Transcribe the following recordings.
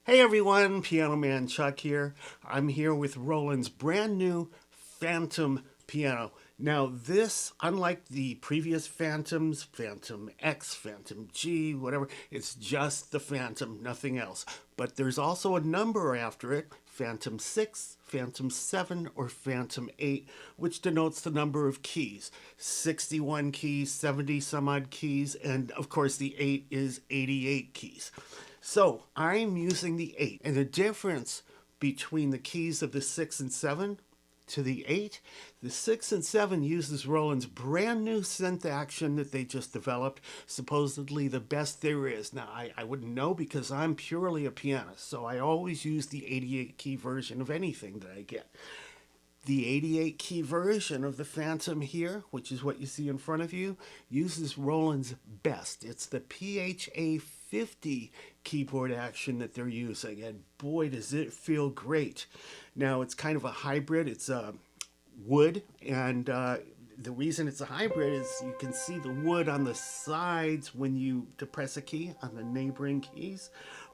Hey everyone, Piano Man Chuck here. I'm here with Roland's brand new Phantom piano. Now this, unlike the previous Phantoms, Phantom X, Phantom G, whatever, it's just the Phantom, nothing else. But there's also a number after it, Phantom 6, Phantom 7, or Phantom 8, which denotes the number of keys. 61 keys, 70 some odd keys, and of course the 8 is 88 keys. So I'm using the 8. And the difference between the keys of the 6 and 7 to the 8, the 6 and 7 uses Roland's brand new synth action that they just developed, supposedly the best there is. Now, I wouldn't know because I'm purely a pianist, so I always use the 88 key version of anything that I get. The 88 key version of the Phantom here, which is what you see in front of you, uses Roland's best. It's the PHA 50 keyboard action that they're using, and boy does it feel great. Now it's kind of a hybrid. It's wood, and the reason it's a hybrid is you can see the wood on the sides when you depress a key on the neighboring keys,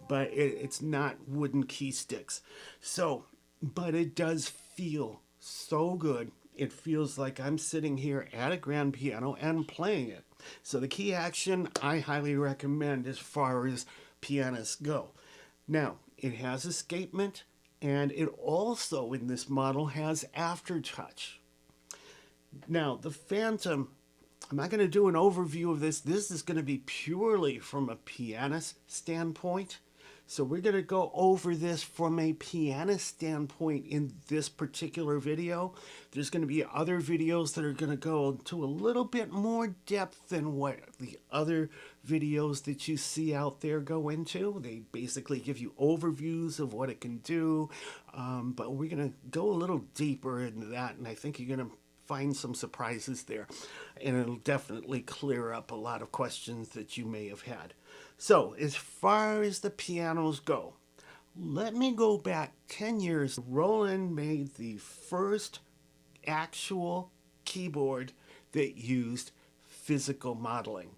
but it's not wooden key sticks. So, but it does feel so good. It feels like I'm sitting here at a grand piano and playing it. So the key action I highly recommend as far as pianists go. Now, it has escapement, and it also in this model has aftertouch. Now, the Phantom, I'm not going to do an overview of this. This is going to be purely from a pianist standpoint. So we're going to go over this from a pianist standpoint in this particular video. There's going to be other videos that are going to go into a little bit more depth than what the other videos that you see out there go into. They basically give you overviews of what it can do, but we're going to go a little deeper into that, and I think you're going to find some surprises there, and it'll definitely clear up a lot of questions that you may have had. So, as far as the pianos go, let me go back 10 years. Roland made the first actual keyboard that used physical modeling.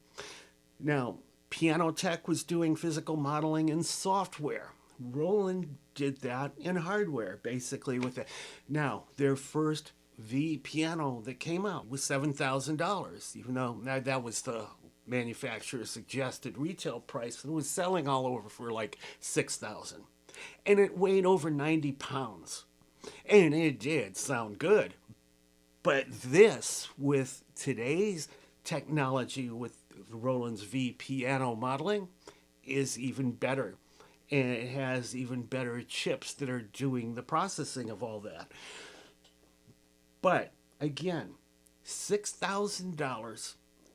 Now, Piano Tech was doing physical modeling in software. Roland did that in hardware, basically with it. Now, their first V piano that came out was $7,000, even though that was the manufacturer's suggested retail price, and it was selling all over for like $6,000. And it weighed over 90 pounds. And it did sound good. But this, with today's technology with Roland's V piano modeling, is even better. And it has even better chips that are doing the processing of all that. But again, $6,000,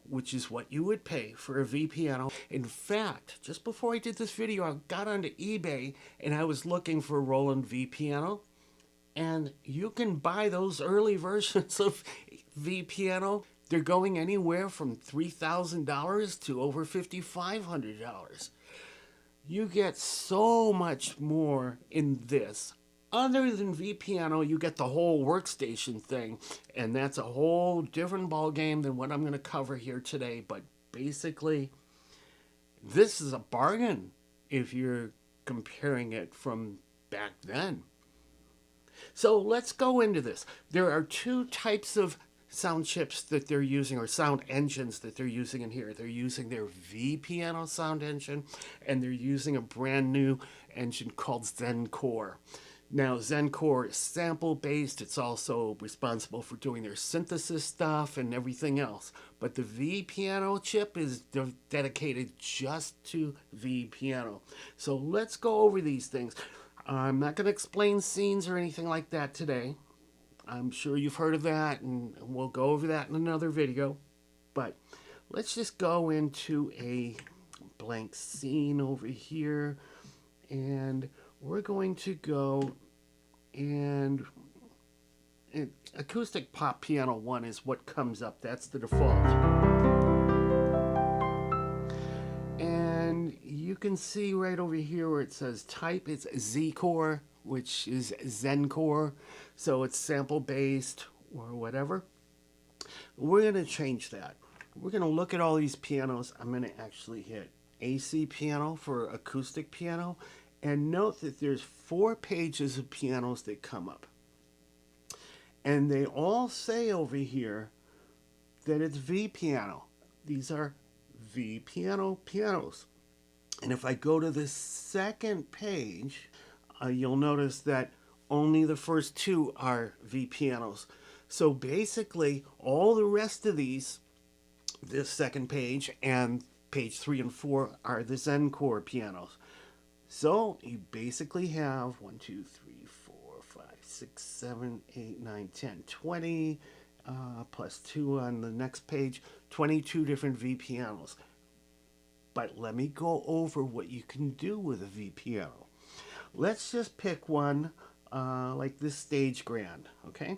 which is what you would pay for a V piano. In fact, just before I did this video, I got onto eBay and I was looking for a Roland V piano. And you can buy those early versions of V piano. They're going anywhere from $3,000 to over $5,500. You get so much more in this. Other than V piano, you get the whole workstation thing, and that's a whole different ball game than what I'm going to cover here today. But basically, this is a bargain if you're comparing it from back then. So let's go into this. There are two types of sound chips that they're using, or sound engines that they're using in here. They're using their V piano sound engine, and they're using a brand new engine called Zencore. Now, Zencore is sample-based. It's also responsible for doing their synthesis stuff and everything else. But the V piano chip is dedicated just to V piano. So let's go over these things. I'm not going to explain scenes or anything like that today. I'm sure you've heard of that, and we'll go over that in another video. But let's just go into a blank scene over here, and we're going to go and acoustic pop piano 1 is what comes up. That's the default. And you can see right over here where it says type, it's Z-Core, which is Zencore. So it's sample based or whatever. We're going to change that. We're going to look at all these pianos. I'm going to actually hit AC piano for acoustic piano And note that there's 4 pages of pianos that come up. And they all say over here that it's V piano. These are V piano pianos. And if I go to the second page, you'll notice that only the first 2 are V pianos. So basically, all the rest of these, this second page and page 3 and 4, are the Zencore pianos. So you basically have 1, 2, 3, 4, 5, 6, 7, 8, 9, 10, 20, plus 2 on the next page, 22 different V pianos. But let me go over what you can do with a V piano. Let's just pick one like this stage grand, okay?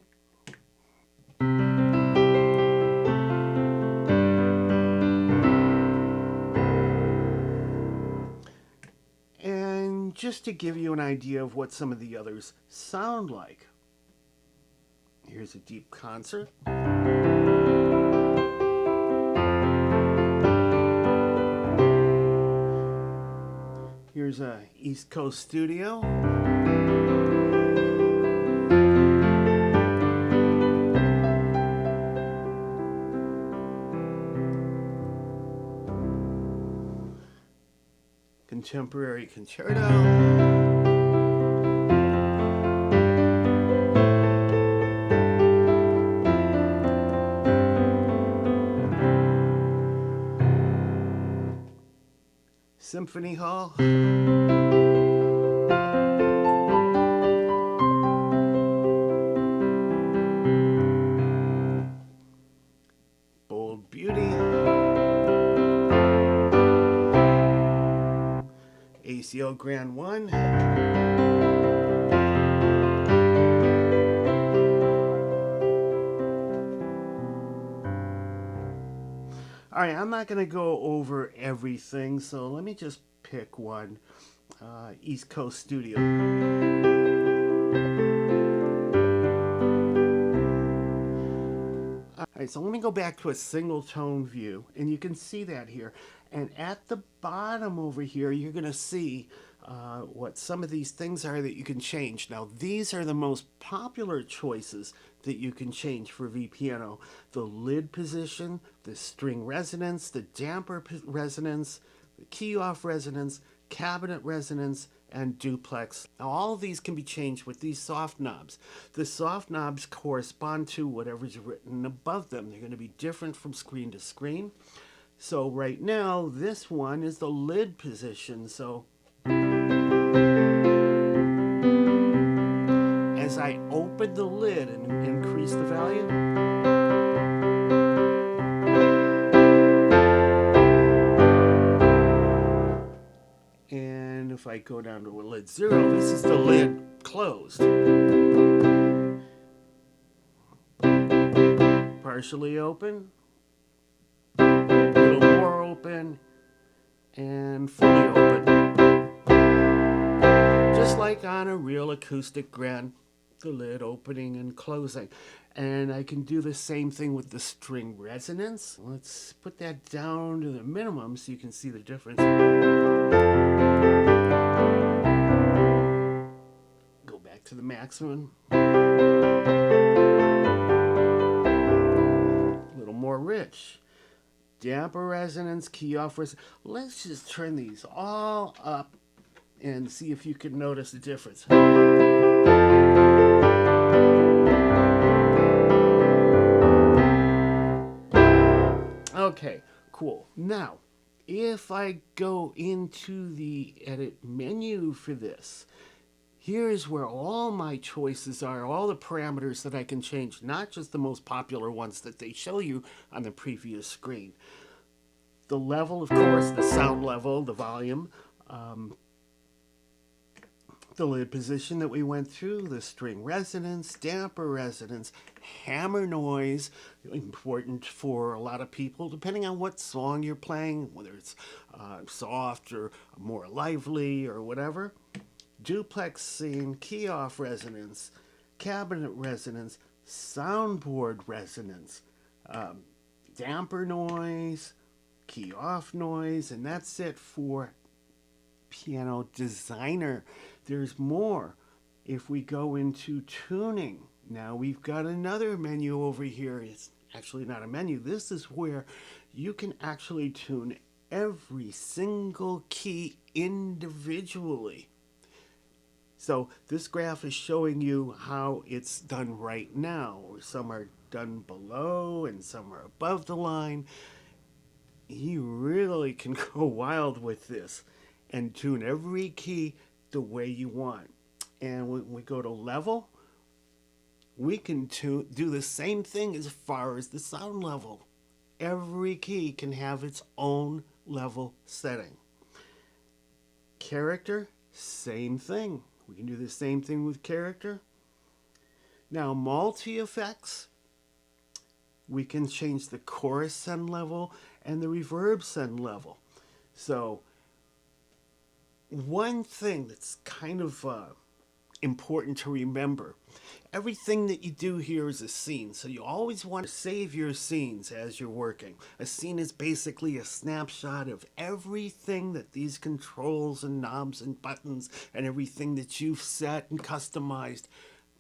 And just to give you an idea of what some of the others sound like. Here's a deep concert. Here's a East Coast studio. Contemporary concerto. Symphony Hall. Bold Beauty. ACO Grand 1. All right, I'm not going to go over everything, so let me just pick one. East Coast Studio. All right, so let me go back to a single tone view, and you can see that here. And at the bottom over here, you're going to see what some of these things are that you can change. Now, these are the most popular choices that you can change for V piano. The lid position, the string resonance, the damper resonance, the key off resonance, cabinet resonance, and duplex. Now, all of these can be changed with these soft knobs. The soft knobs correspond to whatever's written above them. They're going to be different from screen to screen. So right now, this one is the lid position. So as I open the lid and increase the value, and if I go down to a lid 0, this is the lid closed. Partially open, a little more open, and fully open. Just like on a real acoustic grand, the lid opening and closing. And I can do the same thing with the string resonance. Let's put that down to the minimum so you can see the difference. Go back to the maximum. A little more rich. Damper resonance, key off resonance. Let's just turn these all up and see if you can notice the difference. Okay, cool. Now, if I go into the edit menu for this, here's where all my choices are, all the parameters that I can change, not just the most popular ones that they show you on the previous screen. The level, of course, the sound level, the volume, the lid position that we went through, the string resonance, damper resonance, hammer noise, important for a lot of people, depending on what song you're playing, whether it's soft or more lively or whatever. Duplexing, key off resonance, cabinet resonance, soundboard resonance, damper noise, key off noise, and that's it for Piano Designer. There's more. If we go into tuning, now we've got another menu over here. It's actually not a menu. This is where you can actually tune every single key individually. So this graph is showing you how it's done right now. Some are done below and some are above the line. You really can go wild with this and tune every key the way you want. And when we go to level, we can do the same thing as far as the sound level. Every key can have its own level setting. Character, same thing. We can do the same thing with character. Now, multi-effects, we can change the chorus send level and the reverb send level. So, one thing that's kind of important to remember, everything that you do here is a scene, so you always want to save your scenes as you're working. A scene is basically a snapshot of everything that these controls and knobs and buttons and everything that you've set and customized.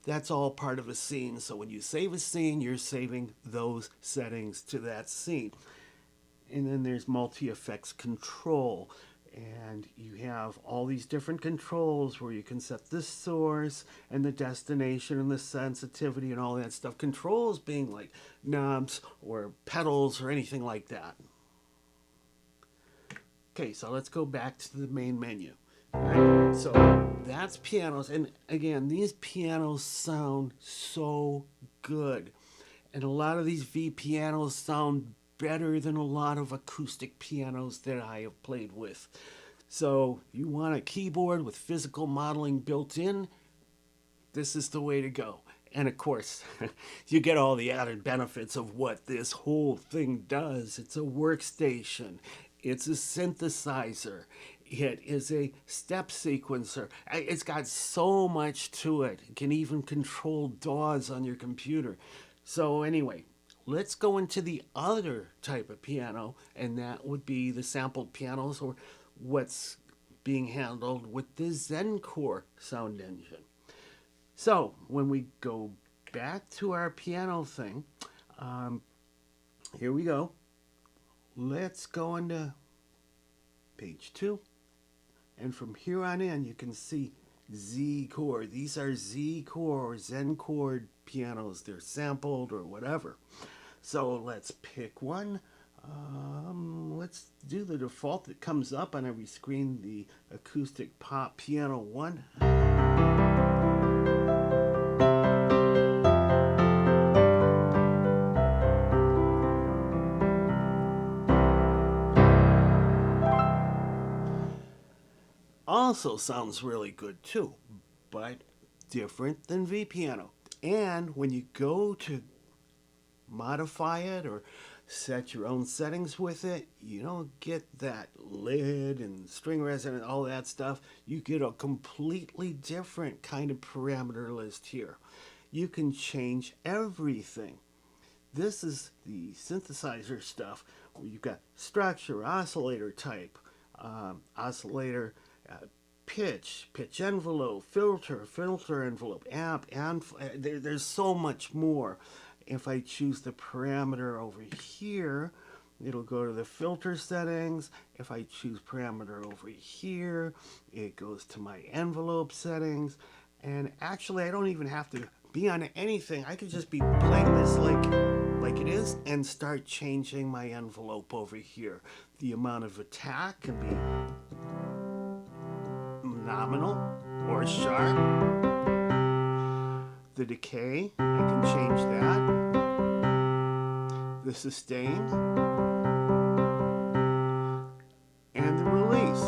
That's all part of a scene. So when you save a scene, you're saving those settings to that scene. And then there's multi-effects control. And you have all these different controls where you can set the source and the destination and the sensitivity and all that stuff. Controls being like knobs or pedals or anything like that. Okay, so let's go back to the main menu. Right? So that's pianos. And again, these pianos sound so good. And a lot of these V pianos sound better than a lot of acoustic pianos that I have played with. So you want a keyboard with physical modeling built in, this is the way to go. And of course, you get all the added benefits of what this whole thing does. It's a workstation. It's a synthesizer. It is a step sequencer. It's got so much to it. It can even control DAWs on your computer. So anyway, let's go into the other type of piano, and that would be the sampled pianos, or what's being handled with the Zencore sound engine. So when we go back to our piano thing, here we go. Let's go into page 2. And from here on in, you can see Z chord. These are Z chord or Zen chord pianos. They're sampled or whatever. So let's pick one. Let's do the default that comes up on every screen, the acoustic pop piano 1. Also sounds really good too, but different than V piano. And when you go to modify it or set your own settings with it, you don't get that lid and string resonance, all that stuff. You get a completely different kind of parameter list here. You can change everything. This is the synthesizer stuff where you've got structure, oscillator type, oscillator pitch envelope, filter envelope, amp, and there's so much more. If I choose the parameter over here, it'll go to the filter settings. If I choose parameter over here, it goes to my envelope settings. And actually, I don't even have to be on anything. I could just be playing this like it is and start changing my envelope over here. The amount of attack can be nominal or sharp. The decay, I can change that. The sustain. And the release.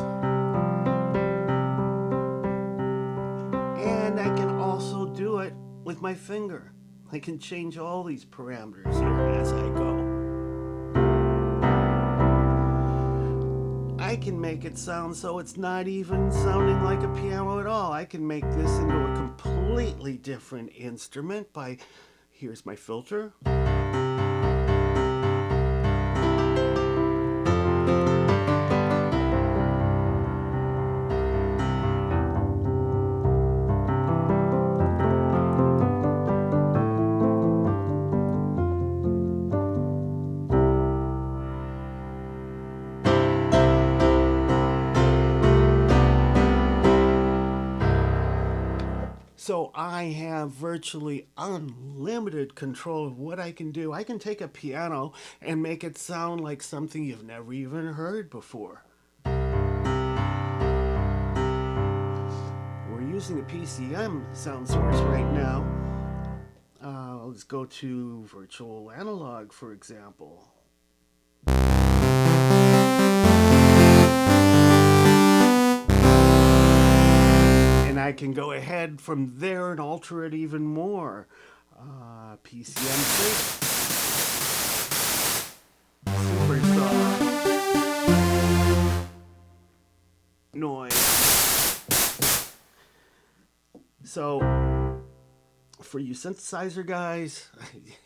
And I can also do it with my finger. I can change all these parameters here as I go. I can make it sound so it's not even sounding like a piano at all. I can make this into a completely different instrument by, here's my filter. So I have virtually unlimited control of what I can do. I can take a piano and make it sound like something you've never even heard before. We're using a PCM sound source right now. Let's go to virtual analog, for example. And I can go ahead from there and alter it even more. PCM super soft noise. So for you synthesizer guys,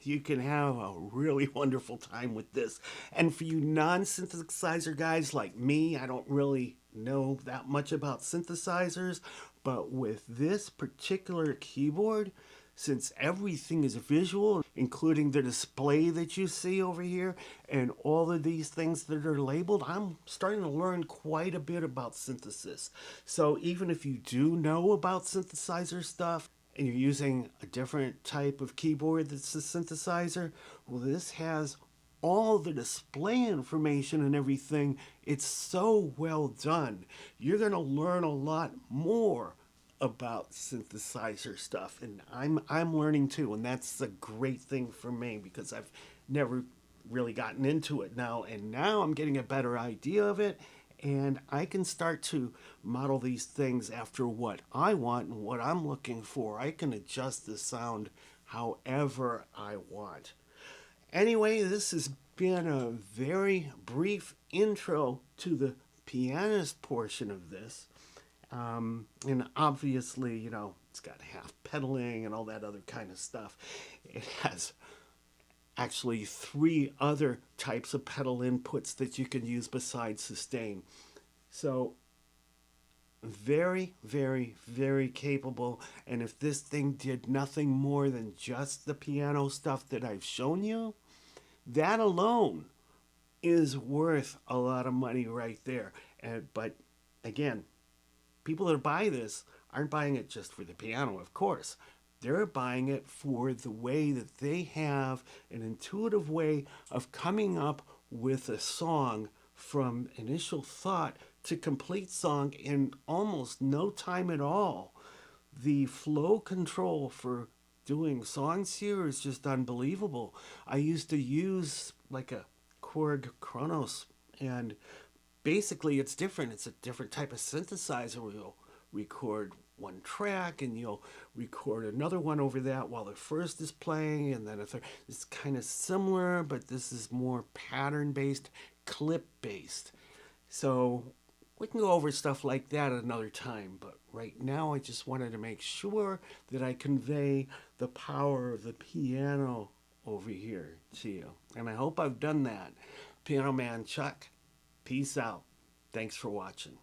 you can have a really wonderful time with this. And for you non-synthesizer guys like me, I don't really know that much about synthesizers, but with this particular keyboard, since everything is visual, including the display that you see over here and all of these things that are labeled, I'm starting to learn quite a bit about synthesis. So even if you do know about synthesizer stuff, and you're using a different type of keyboard that's a synthesizer, well, this has all the display information and everything. It's so well done. You're going to learn a lot more about synthesizer stuff, and I'm learning too, and that's a great thing for me because I've never really gotten into it now, and now I'm getting a better idea of it, and I can start to model these things after what I want and what I'm looking for. I can adjust the sound however I want. Anyway, this has been a very brief intro to the pianist portion of this. And obviously, it's got half pedaling and all that other kind of stuff. It has actually three other types of pedal inputs that you can use besides sustain. So very, very, very capable. And if this thing did nothing more than just the piano stuff that I've shown you, that alone is worth a lot of money right there. But again, people that buy this aren't buying it just for the piano, of course. They're buying it for the way that they have an intuitive way of coming up with a song from initial thought to complete song in almost no time at all. The flow control for doing songs here is just unbelievable. I used to use like a Korg Kronos, and basically it's different. It's a different type of synthesizer where you'll record one track and you'll record another one over that while the first is playing, and then a third. It's kind of similar, but this is more pattern based, clip based. So we can go over stuff like that at another time, but right now I just wanted to make sure that I convey the power of the piano over here to you. And I hope I've done that. Piano Man Chuck, peace out. Thanks for watching.